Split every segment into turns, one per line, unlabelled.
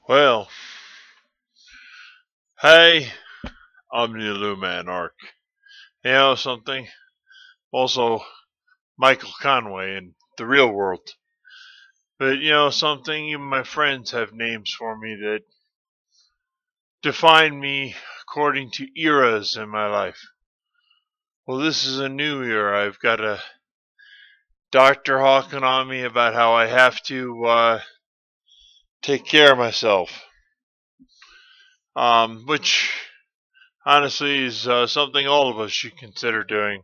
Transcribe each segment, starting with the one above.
Well, hey, I'm the illumANark. You know something? Also, Michael Conway in the real world. But you know something? Even my friends have names for me that define me according to eras in my life. Well, this is a new era. I've got a doctor hawking on me about how I have to take care of myself. Which honestly is something all of us should consider doing.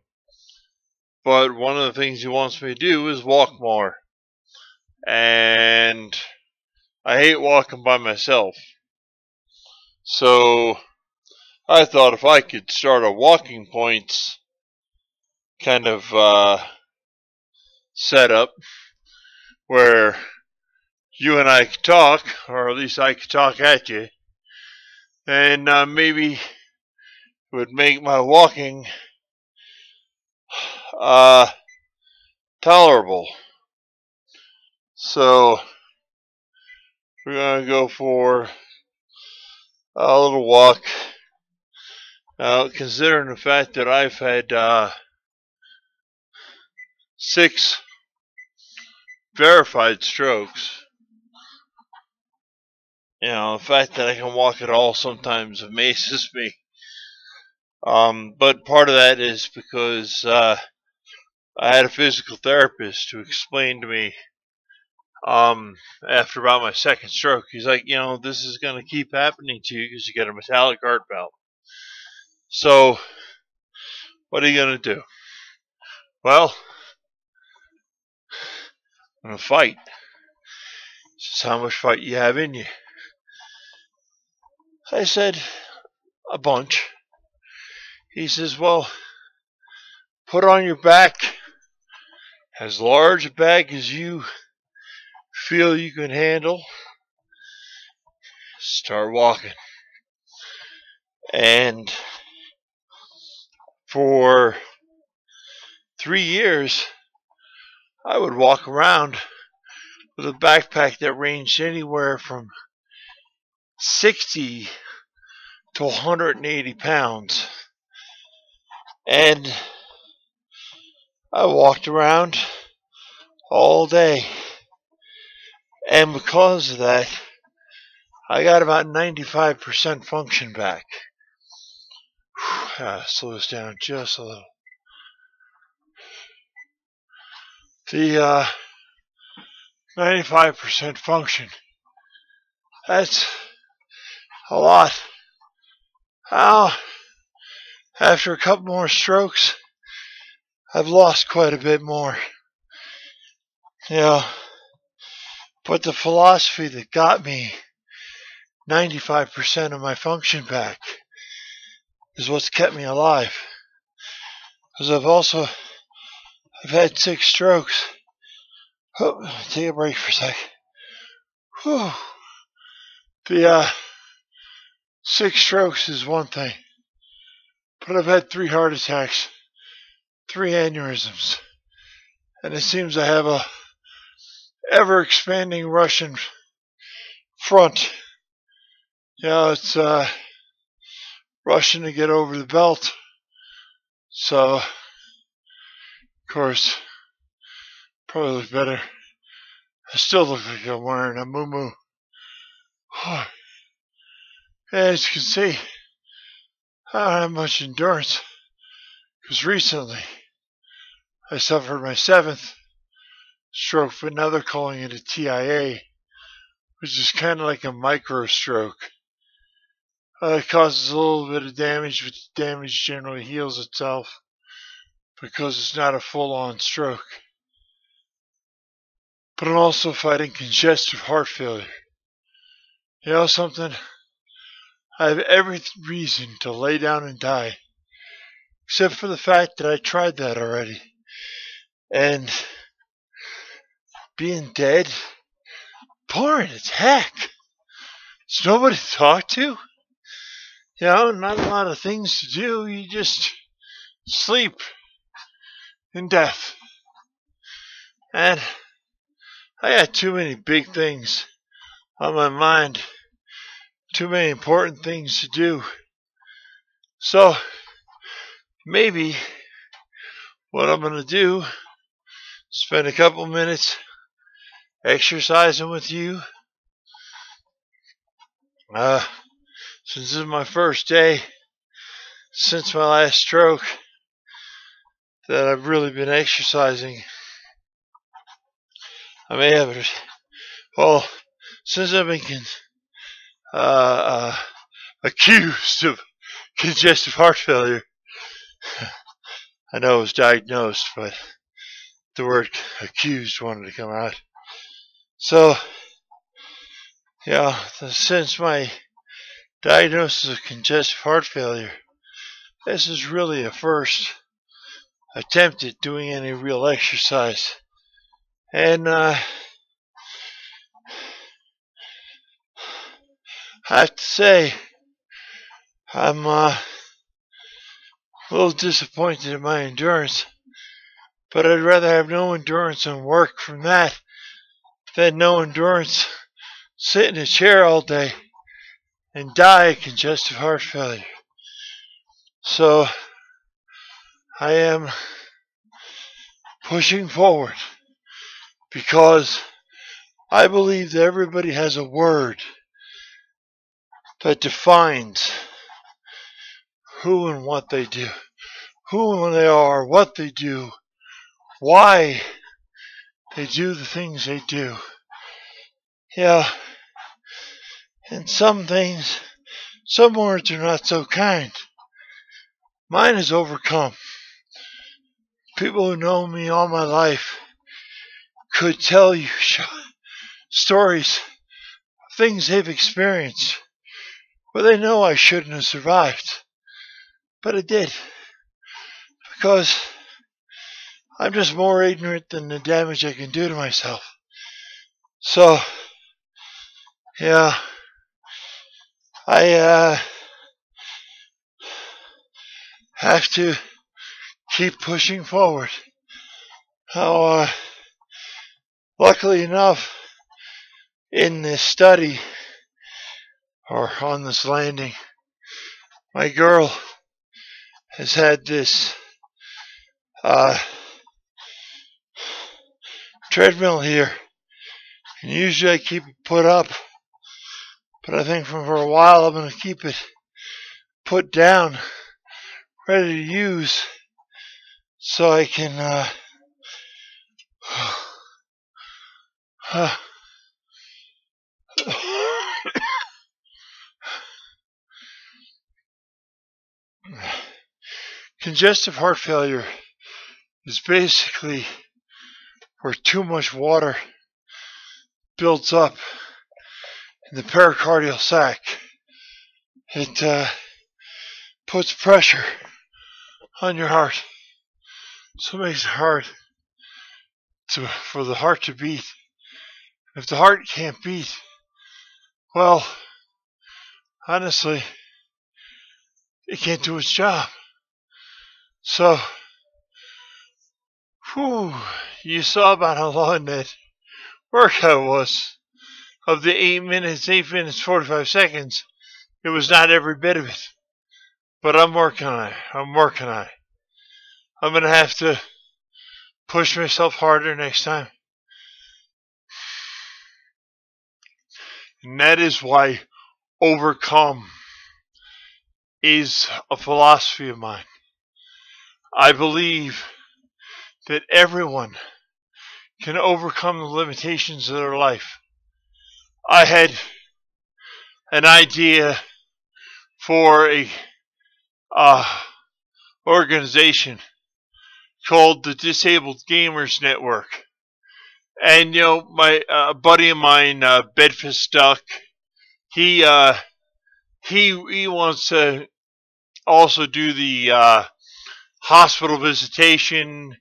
But one of the things he wants me to do is walk more. And I hate walking by myself. So I thought if I could start a walking points kind of setup where you and I could talk, or at least I could talk at you, and maybe it would make my walking tolerable. So we're going to go for a little walk. Now, considering the fact that I've had 6 verified strokes, you know, the fact that I can walk at all sometimes amazes me. But part of that is because I had a physical therapist who explained to me after about my 2nd stroke, he's like, you know, this is going to keep happening to you because you get a metallic heart valve. So, what are you going to do? Well, I'm going to fight. This is how much fight you have in you. I said, a bunch. He says, well, put on your back as large a bag as you feel you can handle. Start walking. And for 3 years, I would walk around with a backpack that ranged anywhere from 60 to 180 pounds. And I walked around all day. And because of that, I got about 95% function back. Slow this down just a little. The 95% function. That's a lot. After a couple more strokes, I've lost quite a bit more. You know, but the philosophy that got me 95% of my function back is what's kept me alive. Because I've had 6 strokes. Oh, take a break for a sec. Whew. The 6 strokes is one thing. But I've had 3 heart attacks, 3 aneurysms. And it seems I have a ever-expanding Russian front. You know, it's rushing to get over the belt. So, of course, probably look better. I still look like I'm wearing a muumuu. As you can see, I don't have much endurance. Because recently, I suffered my 7th stroke, but now they're calling it a TIA, which is kind of like a micro stroke. It causes a little bit of damage, but the damage generally heals itself because it's not a full-on stroke. But I'm also fighting congestive heart failure. You know something? I have every reason to lay down and die, except for the fact that I tried that already. And being dead, boring as heck. There's nobody to talk to. You know, not a lot of things to do. You just sleep in death. And I got too many big things on my mind too many important things to do. So maybe what I'm going to do, spend a couple minutes exercising with you. Since this is my first day since my last stroke that I've really been exercising. I may have it. Well, since I've been accused of congestive heart failure. I know it was diagnosed, but the word accused wanted to come out. So, yeah, since my diagnosis of congestive heart failure, this is really a first attempt at doing any real exercise. And I have to say, I'm a little disappointed in my endurance, but I'd rather have no endurance and work from that than no endurance, sit in a chair all day and die of congestive heart failure. So I am pushing forward because I believe that everybody has a word that defines who and what they do, who and they are, what they do, why they do the things they do. Yeah, and some things, some words are not so kind. Mine is overcome. People who know me all my life could tell you stories, things they've experienced, where they know I shouldn't have survived. But I did. Because I'm just more ignorant than the damage I can do to myself. So, yeah, I have to keep pushing forward. Now, luckily enough, in this study, or on this landing, my girl has had this treadmill here, and usually I keep it put up, but I think for a while I'm going to keep it put down, ready to use, so I can congestive heart failure is basically where too much water builds up in the pericardial sac. It puts pressure on your heart, so it makes it hard for the heart to beat. If the heart can't beat, well, honestly, it can't do its job. So, you saw about how long that workout was. Of the 8 minutes, 45 seconds, it was not every bit of it. But I'm working on it. I'm going to have to push myself harder next time. And that is why overcome is a philosophy of mine. I believe that everyone can overcome the limitations of their life. I had an idea for a organization called the Disabled Gamers Network. And, you know, my buddy of mine, Bedfast Duck, he wants to also do the hospital visitation,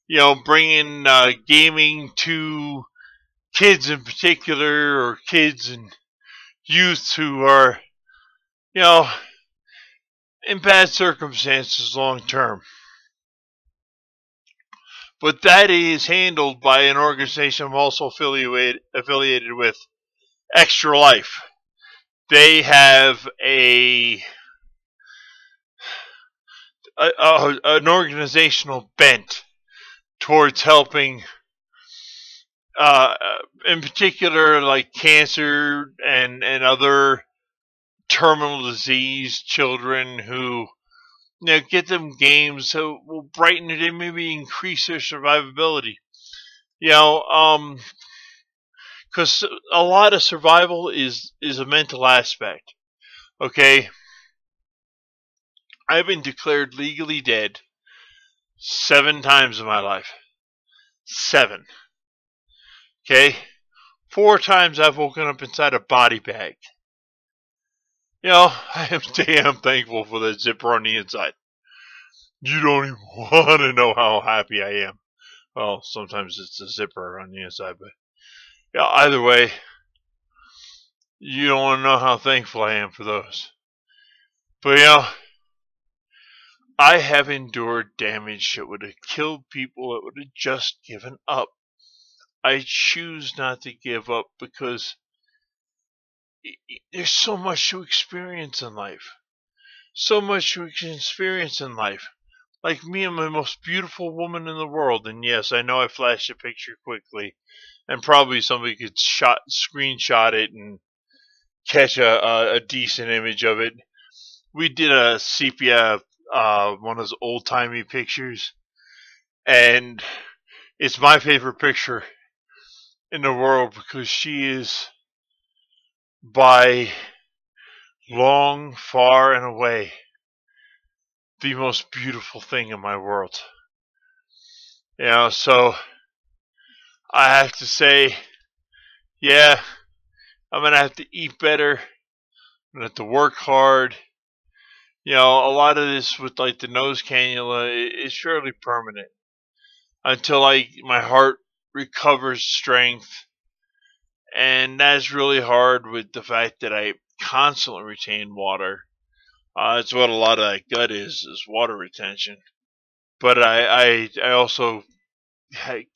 you know, bringing gaming to kids in particular, or kids and youth who are, you know, in bad circumstances long term. But that is handled by an organization I'm also affiliated with, Extra Life. they have an organizational bent towards helping, uh, in particular, like cancer and other terminal disease children who, get them games that will brighten it and maybe increase their survivability. Because a lot of survival is a mental aspect. Okay, I've been declared legally dead 7 times in my life. 7. Okay, 4 times I've woken up inside a body bag. I am damn thankful for that zipper on the inside. You don't even want to know how happy I am. Well, sometimes it's a zipper on the inside, but yeah, either way, you don't want to know how thankful I am for those. But I have endured damage that would have killed people that would have just given up. I choose not to give up because there's so much to experience in life. So much to experience in life. Like me and the most beautiful woman in the world. And yes, I know I flashed a picture quickly. And probably somebody could screenshot it and catch a decent image of it. We did a sepia, one of those old-timey pictures. And it's my favorite picture in the world because she is by long, far, and away the most beautiful thing in my world. So I have to say, yeah, I'm going to have to eat better. I'm going to have to work hard. A lot of this with like the nose cannula is surely permanent until my heart recovers strength. And that's really hard with the fact that I constantly retain water. It's what a lot of that gut is water retention. But I also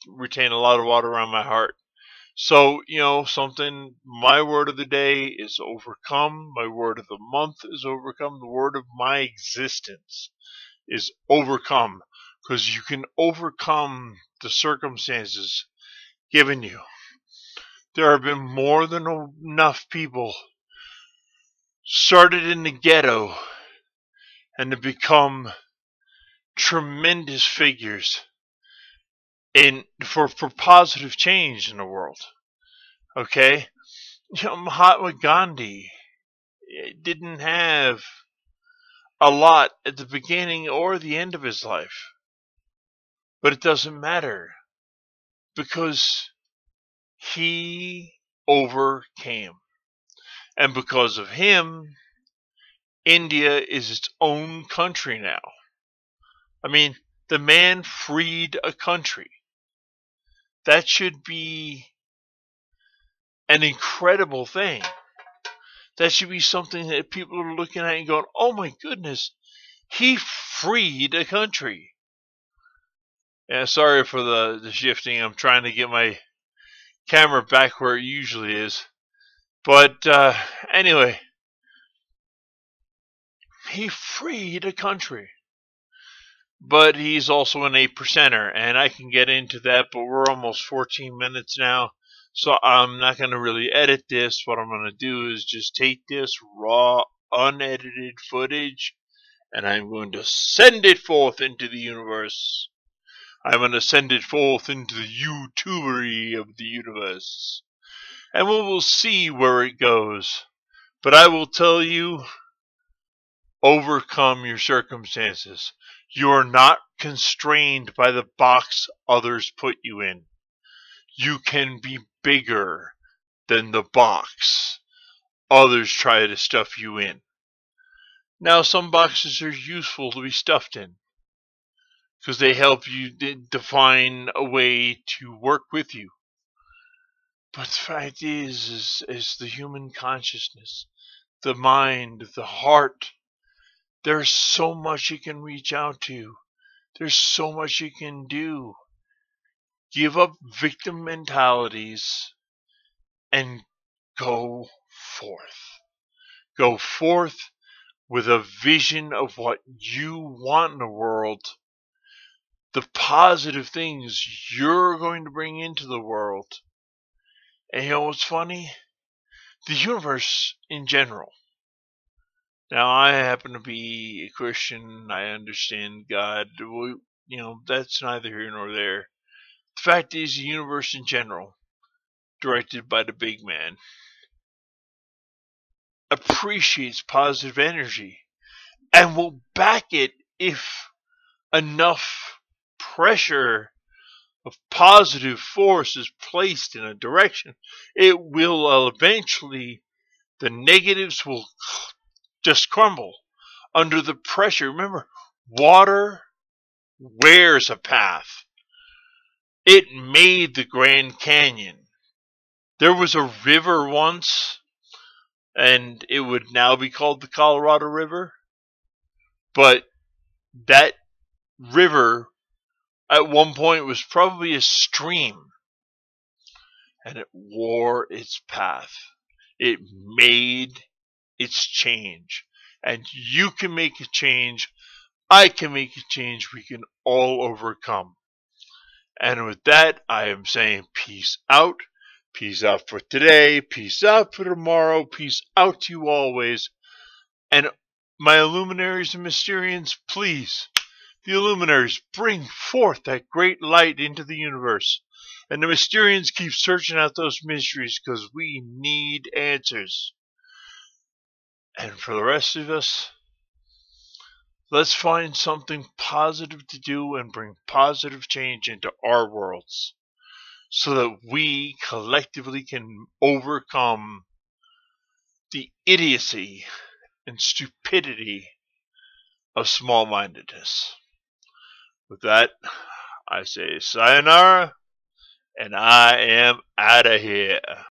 retain a lot of water around my heart. So, my word of the day is overcome. My word of the month is overcome. The word of my existence is overcome. Because you can overcome the circumstances given you. There have been more than enough people started in the ghetto and to become tremendous figures for positive change in the world. Okay? Mahatma Gandhi didn't have a lot at the beginning or the end of his life. But it doesn't matter because he overcame. And because of him, India is its own country now. I mean, the man freed a country. That should be an incredible thing. That should be something that people are looking at and going, oh my goodness, he freed a country. Yeah, sorry for the shifting. I'm trying to get my camera back where it usually is. But anyway, he freed a country. But he's also an 8%er, and I can get into that, but we're almost 14 minutes now, so I'm not going to really edit this. What I'm going to do is just take this raw, unedited footage, and I'm going to send it forth into the universe. I'm going to send it forth into the YouTubery of the universe. And we will see where it goes. But I will tell you, overcome your circumstances. You are not constrained by the box others put you in. You can be bigger than the box others try to stuff you in. Now, some boxes are useful to be stuffed in because they help you define a way to work with you. But the fact is the human consciousness, the mind, the heart. There's so much you can reach out to. There's so much you can do. Give up victim mentalities and go forth. Go forth with a vision of what you want in the world, the positive things you're going to bring into the world. And you know what's funny? The universe in general. Now, I happen to be a Christian. I understand God. That's neither here nor there. The fact is, the universe in general, directed by the big man, appreciates positive energy and will back it if enough pressure of positive force is placed in a direction. It will eventually, the negatives will just crumble under the pressure. Remember, water wears a path. It made the Grand Canyon. There was a river once, and it would now be called the Colorado River. But that river at one point was probably a stream, and it wore its path. It made its change. And you can make a change. I can make a change. We can all overcome. And with that, I am saying peace out. Peace out for today. Peace out for tomorrow. Peace out to you always. And my Illuminaries and Mysterians, please, the Illuminaries, bring forth that great light into the universe. And the Mysterians keep searching out those mysteries because we need answers. And for the rest of us, let's find something positive to do and bring positive change into our worlds so that we collectively can overcome the idiocy and stupidity of small-mindedness. With that, I say sayonara, and I am out of here.